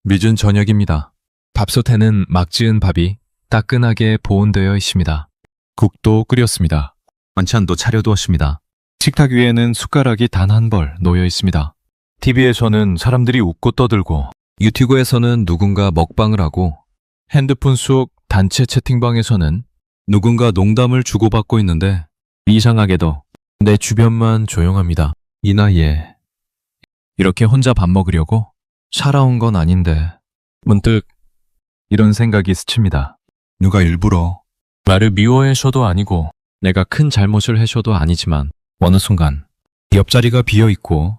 늦은 저녁입니다. 밥솥에는 막 지은 밥이 따끈하게 보온되어 있습니다. 국도 끓였습니다. 반찬도 차려두었습니다. 식탁 위에는 숟가락이 단 한 벌 놓여 있습니다. TV에서는 사람들이 웃고 떠들고, 유튜브에서는 누군가 먹방을 하고, 핸드폰 속 단체 채팅방에서는 누군가 농담을 주고받고 있는데, 이상하게도 내 주변만 조용합니다. 이 나이에 이렇게 혼자 밥 먹으려고 살아온 건 아닌데, 문득 이런 생각이 스칩니다. 누가 일부러 나를 미워해서도 아니고 내가 큰 잘못을 해서도 아니지만 어느 순간 옆자리가 비어있고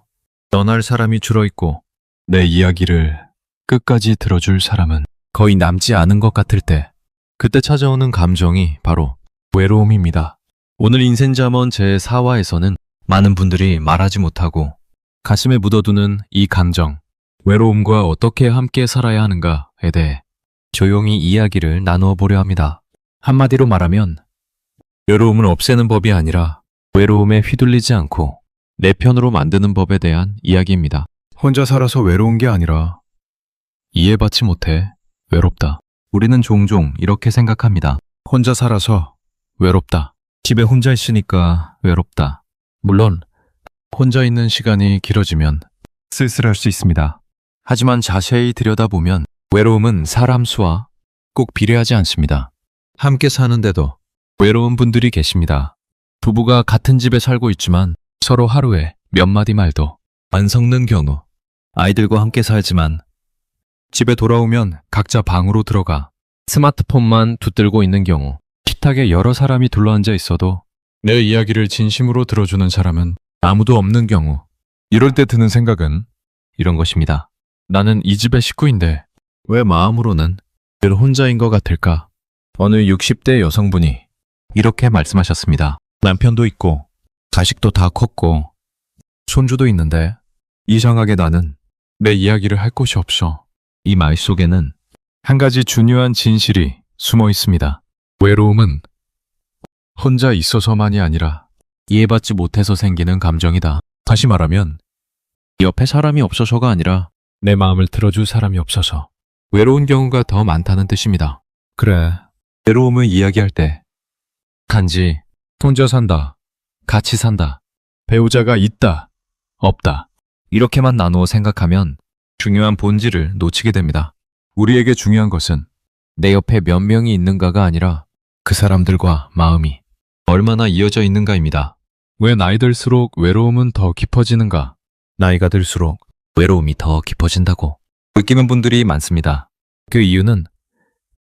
떠날 사람이 줄어있고 내 이야기를 끝까지 들어줄 사람은 거의 남지 않은 것 같을 때, 그때 찾아오는 감정이 바로 외로움입니다. 오늘 인생자먼 제4화에서는 많은 분들이 말하지 못하고 가슴에 묻어두는 이 감정, 외로움과 어떻게 함께 살아야 하는가에 대해 조용히 이야기를 나누어 보려 합니다. 한마디로 말하면 외로움을 없애는 법이 아니라 외로움에 휘둘리지 않고 내 편으로 만드는 법에 대한 이야기입니다. 혼자 살아서 외로운 게 아니라 이해받지 못해 외롭다. 우리는 종종 이렇게 생각합니다. 혼자 살아서 외롭다. 집에 혼자 있으니까 외롭다. 물론 혼자 있는 시간이 길어지면 쓸쓸할 수 있습니다. 하지만 자세히 들여다보면 외로움은 사람 수와 꼭 비례하지 않습니다. 함께 사는데도 외로운 분들이 계십니다. 부부가 같은 집에 살고 있지만 서로 하루에 몇 마디 말도 안 섞는 경우, 아이들과 함께 살지만 집에 돌아오면 각자 방으로 들어가 스마트폰만 붙들고 있는 경우, 식탁에 여러 사람이 둘러앉아 있어도 내 이야기를 진심으로 들어주는 사람은 아무도 없는 경우, 이럴 때 드는 생각은 이런 것입니다. 나는 이 집의 식구인데 왜 마음으로는 늘 혼자인 것 같을까? 어느 60대 여성분이 이렇게 말씀하셨습니다. 남편도 있고 자식도 다 컸고 손주도 있는데 이상하게 나는 내 이야기를 할 곳이 없어. 이 말 속에는 한 가지 중요한 진실이 숨어 있습니다. 외로움은 혼자 있어서만이 아니라 이해받지 못해서 생기는 감정이다. 다시 말하면 옆에 사람이 없어서가 아니라 내 마음을 들어줄 사람이 없어서 외로운 경우가 더 많다는 뜻입니다. 그래, 외로움을 이야기할 때 단지 혼자 산다, 같이 산다, 배우자가 있다, 없다, 이렇게만 나누어 생각하면 중요한 본질을 놓치게 됩니다. 우리에게 중요한 것은 내 옆에 몇 명이 있는가가 아니라 그 사람들과 마음이 얼마나 이어져 있는가입니다. 왜 나이 들수록 외로움은 더 깊어지는가? 나이가 들수록 외로움이 더 깊어진다고 느끼는 분들이 많습니다. 그 이유는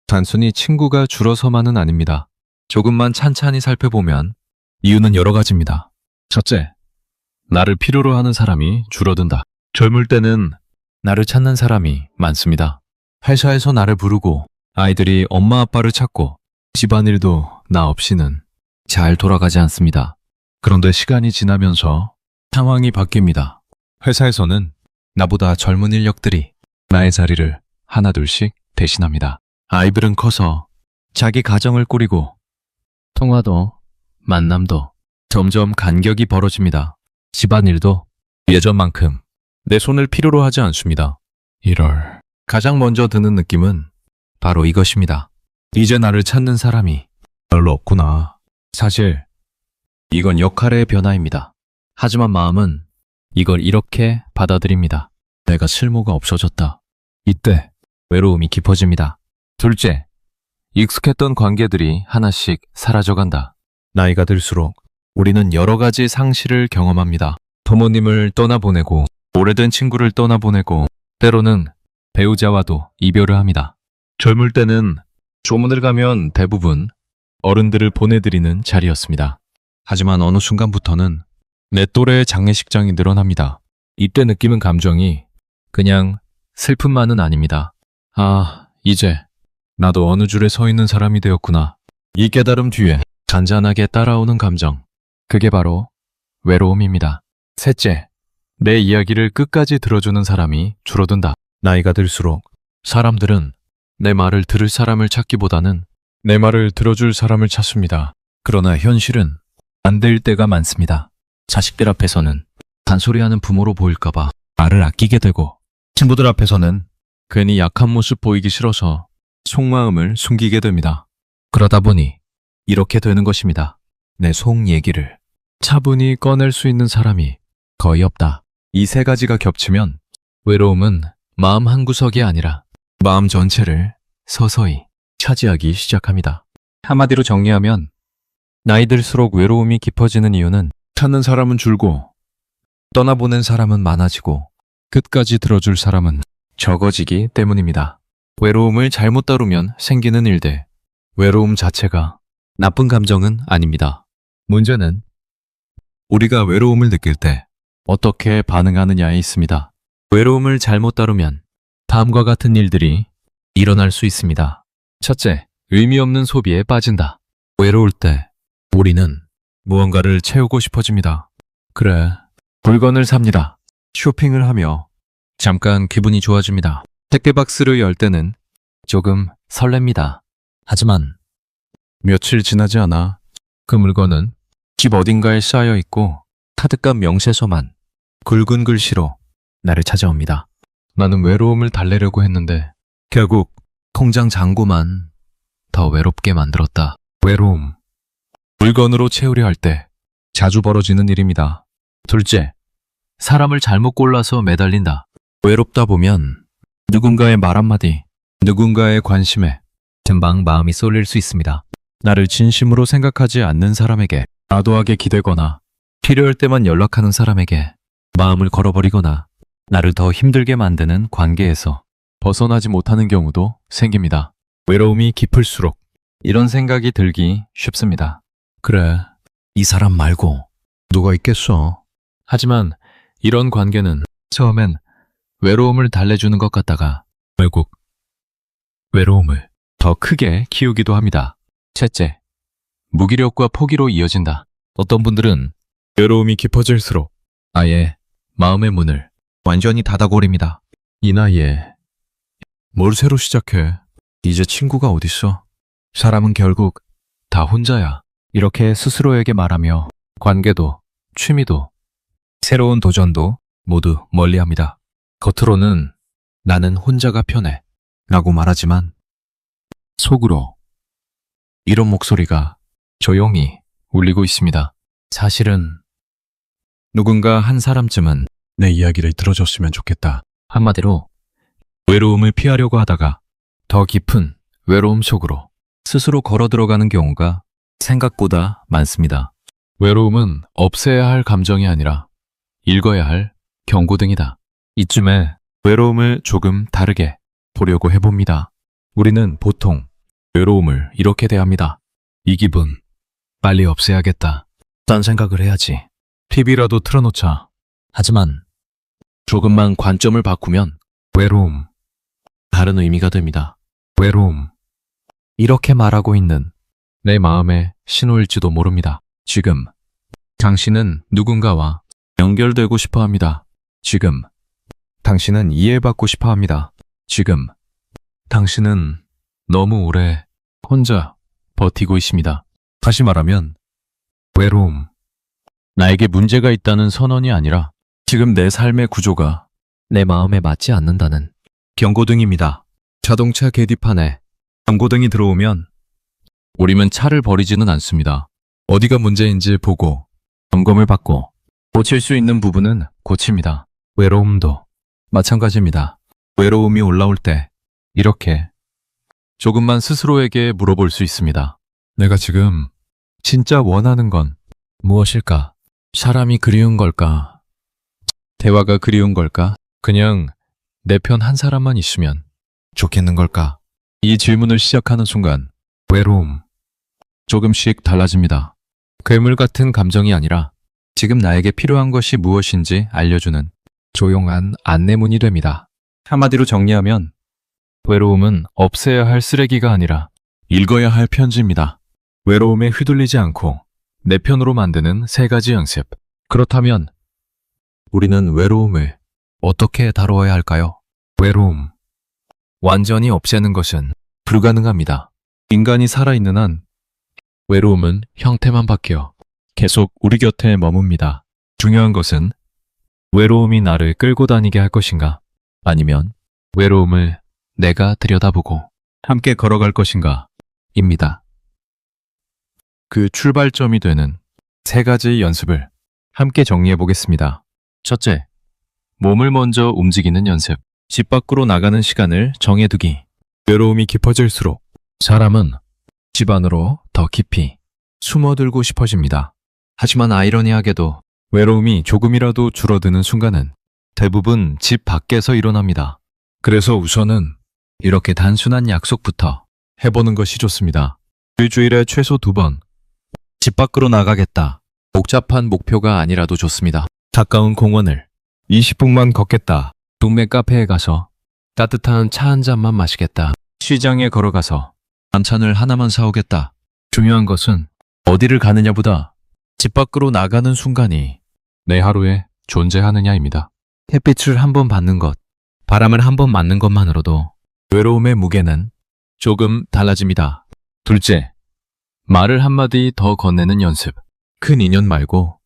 단순히 친구가 줄어서만은 아닙니다. 조금만 찬찬히 살펴보면 이유는 여러 가지입니다. 첫째, 나를 필요로 하는 사람이 줄어든다. 젊을 때는 나를 찾는 사람이 많습니다. 회사에서 나를 부르고 아이들이 엄마 아빠를 찾고 집안일도 나 없이는 잘 돌아가지 않습니다. 그런데 시간이 지나면서 상황이 바뀝니다. 회사에서는 나보다 젊은 인력들이 나의 자리를 하나둘씩 대신합니다. 아이들은 커서 자기 가정을 꾸리고 통화도 만남도 점점 간격이 벌어집니다. 집안일도 예전만큼 내 손을 필요로 하지 않습니다. 이럴 가장 먼저 드는 느낌은 바로 이것입니다. 이제 나를 찾는 사람이 별로 없구나. 사실 이건 역할의 변화입니다. 하지만 마음은 이걸 이렇게 받아들입니다. 내가 쓸모가 없어졌다. 이때 외로움이 깊어집니다. 둘째, 익숙했던 관계들이 하나씩 사라져간다. 나이가 들수록 우리는 여러 가지 상실을 경험합니다. 부모님을 떠나보내고 오래된 친구를 떠나보내고 때로는 배우자와도 이별을 합니다. 젊을 때는 소문을 가면 대부분 어른들을 보내드리는 자리였습니다. 하지만 어느 순간부터는 내 또래의 장례식장이 늘어납니다. 이때 느끼는 감정이 그냥 슬픔만은 아닙니다. 아, 이제 나도 어느 줄에 서 있는 사람이 되었구나. 이 깨달음 뒤에 잔잔하게 따라오는 감정, 그게 바로 외로움입니다. 셋째, 내 이야기를 끝까지 들어주는 사람이 줄어든다. 나이가 들수록 사람들은 내 말을 들을 사람을 찾기보다는 내 말을 들어줄 사람을 찾습니다. 그러나 현실은 반대일 때가 많습니다. 자식들 앞에서는 잔소리하는 부모로 보일까봐 말을 아끼게 되고, 친구들 앞에서는 괜히 약한 모습 보이기 싫어서 속마음을 숨기게 됩니다. 그러다 보니 이렇게 되는 것입니다. 내 속 얘기를 차분히 꺼낼 수 있는 사람이 거의 없다. 이 세 가지가 겹치면 외로움은 마음 한구석이 아니라 마음 전체를 서서히 차지하기 시작합니다. 한마디로 정리하면 나이 들수록 외로움이 깊어지는 이유는 찾는 사람은 줄고 떠나보낸 사람은 많아지고 끝까지 들어줄 사람은 적어지기 때문입니다. 외로움을 잘못 다루면 생기는 일들. 외로움 자체가 나쁜 감정은 아닙니다. 문제는 우리가 외로움을 느낄 때 어떻게 반응하느냐에 있습니다. 외로움을 잘못 다루면 다음과 같은 일들이 일어날 수 있습니다. 첫째, 의미 없는 소비에 빠진다. 외로울 때 우리는 무언가를 채우고 싶어집니다. 그래, 물건을 삽니다. 쇼핑을 하며 잠깐 기분이 좋아집니다. 택배 박스를 열 때는 조금 설렙니다. 하지만 며칠 지나지 않아 그 물건은 집 어딘가에 쌓여 있고 카드값 명세서만 굵은 글씨로 나를 찾아옵니다. 나는 외로움을 달래려고 했는데 결국 통장 잔고만 더 외롭게 만들었다. 외로움. 물건으로 채우려 할 때 자주 벌어지는 일입니다. 둘째, 사람을 잘못 골라서 매달린다. 외롭다 보면 누군가의 말 한마디, 누군가의 관심에 금방 마음이 쏠릴 수 있습니다. 나를 진심으로 생각하지 않는 사람에게 과도하게 기대거나 필요할 때만 연락하는 사람에게 마음을 걸어버리거나 나를 더 힘들게 만드는 관계에서 벗어나지 못하는 경우도 생깁니다. 외로움이 깊을수록 이런 생각이 들기 쉽습니다. 그래, 이 사람 말고 누가 있겠어. 하지만 이런 관계는 처음엔 외로움을 달래주는 것 같다가 결국 외로움을 더 크게 키우기도 합니다. 셋째, 무기력과 포기로 이어진다. 어떤 분들은 외로움이 깊어질수록 아예 마음의 문을 완전히 닫아버립니다. 이 나이에 뭘 새로 시작해? 이제 친구가 어딨어? 사람은 결국 다 혼자야. 이렇게 스스로에게 말하며 관계도, 취미도, 새로운 도전도 모두 멀리합니다. 겉으로는 나는 혼자가 편해 라고 말하지만 속으로 이런 목소리가 조용히 울리고 있습니다. 사실은 누군가 한 사람쯤은 내 이야기를 들어줬으면 좋겠다. 한마디로 외로움을 피하려고 하다가 더 깊은 외로움 속으로 스스로 걸어 들어가는 경우가 생각보다 많습니다. 외로움은 없애야 할 감정이 아니라 읽어야 할 경고등이다. 이쯤에 외로움을 조금 다르게 보려고 해봅니다. 우리는 보통 외로움을 이렇게 대합니다. 이 기분 빨리 없애야겠다. 딴 생각을 해야지. TV라도 틀어놓자. 하지만 조금만 관점을 바꾸면 외로움 다른 의미가 됩니다. 외로움 이렇게 말하고 있는 내 마음의 신호일지도 모릅니다. 지금 당신은 누군가와 연결되고 싶어 합니다. 지금 당신은 이해받고 싶어 합니다. 지금 당신은 너무 오래 혼자 버티고 있습니다. 다시 말하면 외로움 나에게 문제가 있다는 선언이 아니라 지금 내 삶의 구조가 내 마음에 맞지 않는다는 경고등입니다. 자동차 계기판에 경고등이 들어오면 우리는 차를 버리지는 않습니다. 어디가 문제인지 보고 점검을 받고 고칠 수 있는 부분은 고칩니다. 외로움도 마찬가지입니다. 외로움이 올라올 때 이렇게 조금만 스스로에게 물어볼 수 있습니다. 내가 지금 진짜 원하는 건 무엇일까? 사람이 그리운 걸까? 대화가 그리운 걸까? 그냥 내 편 한 사람만 있으면 좋겠는 걸까? 이 질문을 시작하는 순간 외로움 조금씩 달라집니다. 괴물 같은 감정이 아니라 지금 나에게 필요한 것이 무엇인지 알려주는 조용한 안내문이 됩니다. 한마디로 정리하면 외로움은 없애야 할 쓰레기가 아니라 읽어야 할 편지입니다. 외로움에 휘둘리지 않고 내 편으로 만드는 세 가지 연습. 그렇다면 우리는 외로움을 어떻게 다루어야 할까요? 외로움. 완전히 없애는 것은 불가능합니다. 인간이 살아있는 한 외로움은 형태만 바뀌어 계속 우리 곁에 머뭅니다. 중요한 것은 외로움이 나를 끌고 다니게 할 것인가? 아니면 외로움을 내가 들여다보고 함께 걸어갈 것인가? 입니다. 그 출발점이 되는 3가지 연습을 함께 정리해 보겠습니다. 첫째, 몸을 먼저 움직이는 연습. 집 밖으로 나가는 시간을 정해두기. 외로움이 깊어질수록 사람은 집 안으로 더 깊이 숨어들고 싶어집니다. 하지만 아이러니하게도 외로움이 조금이라도 줄어드는 순간은 대부분 집 밖에서 일어납니다. 그래서 우선은 이렇게 단순한 약속부터 해보는 것이 좋습니다. 일주일에 최소 2번 집 밖으로 나가겠다. 복잡한 목표가 아니라도 좋습니다. 가까운 공원을 20분만 걷겠다. 동네 카페에 가서 따뜻한 차 한 잔만 마시겠다. 시장에 걸어가서 반찬을 하나만 사오겠다. 중요한 것은 어디를 가느냐보다 집 밖으로 나가는 순간이 내 하루에 존재하느냐입니다. 햇빛을 한 번 받는 것, 바람을 한 번 맞는 것만으로도 외로움의 무게는 조금 달라집니다. 둘째, 말을 한마디 더 건네는 연습. 큰 인연 말고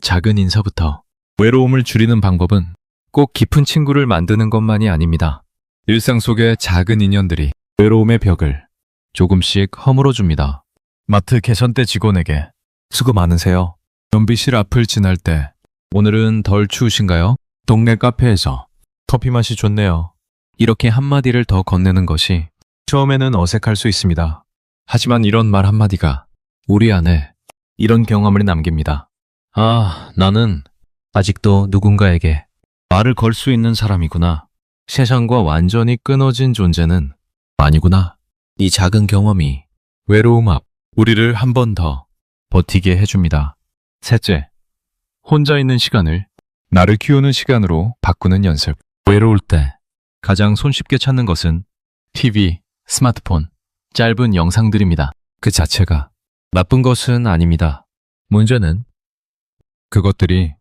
작은 인사부터. 외로움을 줄이는 방법은 꼭 깊은 친구를 만드는 것만이 아닙니다. 일상 속의 작은 인연들이 외로움의 벽을 조금씩 허물어줍니다. 마트 계산대 직원에게 수고 많으세요. 연비실 앞을 지날 때 오늘은 덜 추우신가요? 동네 카페에서 커피 맛이 좋네요. 이렇게 한마디를 더 건네는 것이 처음에는 어색할 수 있습니다. 하지만 이런 말 한마디가 우리 안에 이런 경험을 남깁니다. 아, 나는 아직도 누군가에게 말을 걸 수 있는 사람이구나. 세상과 완전히 끊어진 존재는 아니구나. 이 작은 경험이 외로움 앞 우리를 한 번 더 버티게 해줍니다. 셋째, 혼자 있는 시간을 나를 키우는 시간으로 바꾸는 연습. 외로울 때 가장 손쉽게 찾는 것은 TV, 스마트폰, 짧은 영상들입니다. 그 자체가 나쁜 것은 아닙니다. 문제는 그것들이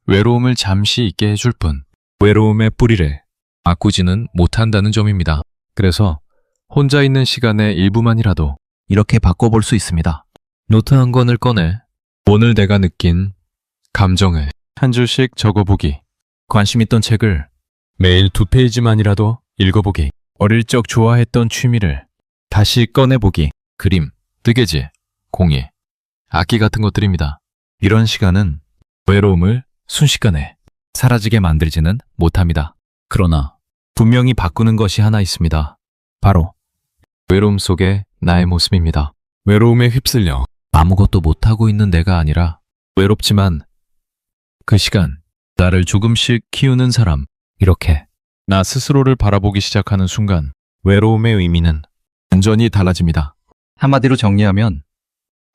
외로움을 잠시 잊게 해줄 뿐 외로움의 뿌리를 바꾸지는 못한다는 점입니다. 그래서 혼자 있는 시간의 일부만이라도 이렇게 바꿔볼 수 있습니다. 노트 한 권을 꺼내 오늘 내가 느낀 감정을 한 줄씩 적어보기. 관심 있던 책을 매일 2페이지만이라도 읽어보기. 어릴 적 좋아했던 취미를 다시 꺼내보기. 그림, 뜨개질, 공예, 악기 같은 것들입니다. 이런 시간은 외로움을 순식간에 사라지게 만들지는 못합니다. 그러나 분명히 바꾸는 것이 하나 있습니다. 바로 외로움 속의 나의 모습입니다. 외로움에 휩쓸려 아무것도 못하고 있는 내가 아니라 외롭지만 그 시간 나를 조금씩 키우는 사람. 이렇게 나 스스로를 바라보기 시작하는 순간 외로움의 의미는 완전히 달라집니다. 한마디로 정리하면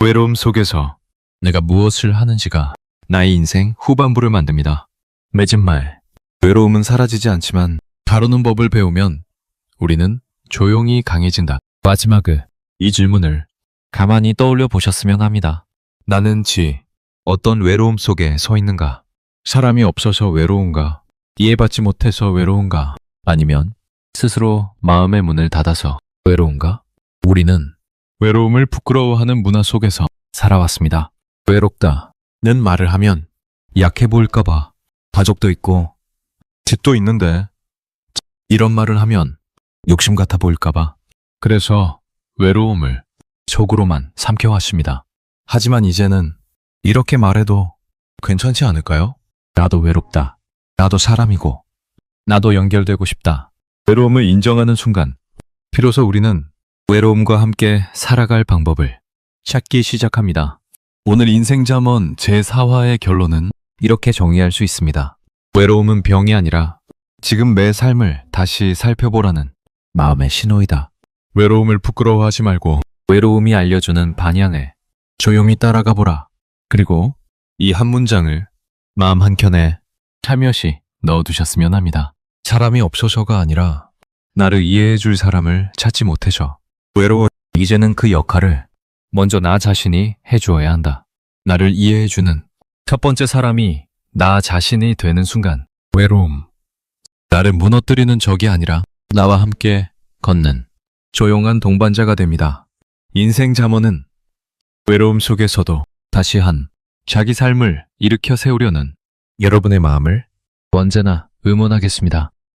외로움 속에서 내가 무엇을 하는지가 나의 인생 후반부를 만듭니다. 맺은 말, 외로움은 사라지지 않지만 다루는 법을 배우면 우리는 조용히 강해진다. 마지막에 이 질문을 가만히 떠올려 보셨으면 합니다. 나는 어떤 외로움 속에 서 있는가? 사람이 없어서 외로운가? 이해받지 못해서 외로운가? 아니면 스스로 마음의 문을 닫아서 외로운가? 우리는 외로움을 부끄러워하는 문화 속에서 살아왔습니다. 외롭다는 말을 하면 약해 보일까봐, 가족도 있고 집도 있는데 이런 말을 하면 욕심 같아 보일까봐, 그래서 외로움을 속으로만 삼켜왔습니다. 하지만 이제는 이렇게 말해도 괜찮지 않을까요? 나도 외롭다. 나도 사람이고 나도 연결되고 싶다. 외로움을 인정하는 순간 비로소 우리는 외로움과 함께 살아갈 방법을 찾기 시작합니다. 오늘 인생잠언 제4화의 결론은 이렇게 정의할 수 있습니다. 외로움은 병이 아니라 지금 내 삶을 다시 살펴보라는 마음의 신호이다. 외로움을 부끄러워하지 말고 외로움이 알려주는 방향에 조용히 따라가 보라. 그리고 이 한 문장을 마음 한켠에 살며시 넣어두셨으면 합니다. 사람이 없어서가 아니라 나를 이해해줄 사람을 찾지 못해서 외로워. 이제는 그 역할을 먼저 나 자신이 해주어야 한다. 나를 이해해주는 첫 번째 사람이 나 자신이 되는 순간 외로움, 나를 무너뜨리는 적이 아니라 나와 함께 걷는 조용한 동반자가 됩니다. 인생 잠언은 외로움 속에서도 다시 한 자기 삶을 일으켜 세우려는 여러분의 마음을 언제나 응원하겠습니다.